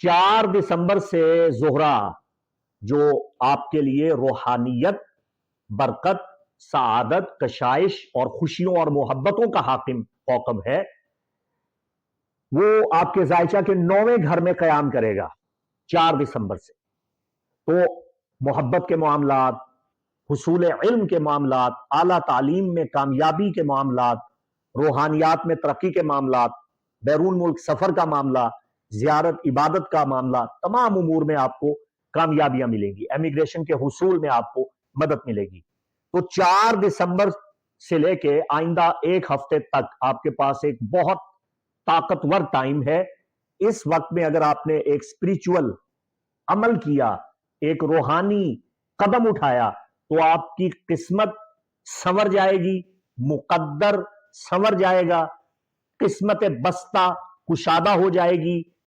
4 दिसंबर से जोहरा, जो आपके लिए रूहानियत, बरकत, सआदत, कशाइश और खुशियों और मोहब्बतों का हाकिम कौकब है, वो आपके जायचा के 9वें घर में कयाम करेगा 4 दिसंबर से। तो मोहब्बत के मामलात, हुसूल इल्म के मामलात, आला तालीम में कामयाबी के मामलात, रूहानियात में तरक्की के मामलात, बैरून मुल्क सफर का मामला, जियारत इबादत का मामला, तमाम उमूर में आपको कामयाबियां मिलेंगी। एमिग्रेशन के हुसूल में आपको मदद मिलेगी। तो 4 दिसंबर से लेके आइंदा 1 हफ्ते तक आपके पास एक बहुत ताकतवर टाइम है। इस वक्त में अगर आपने एक स्पिरिचुअल अमल किया, एक रूहानी कदम उठाया, तो आपकी किस्मत संवर जाएगी, मुकद्दर संवर जाएगा, किस्मत बस्ता कुशादा हो जाएगी,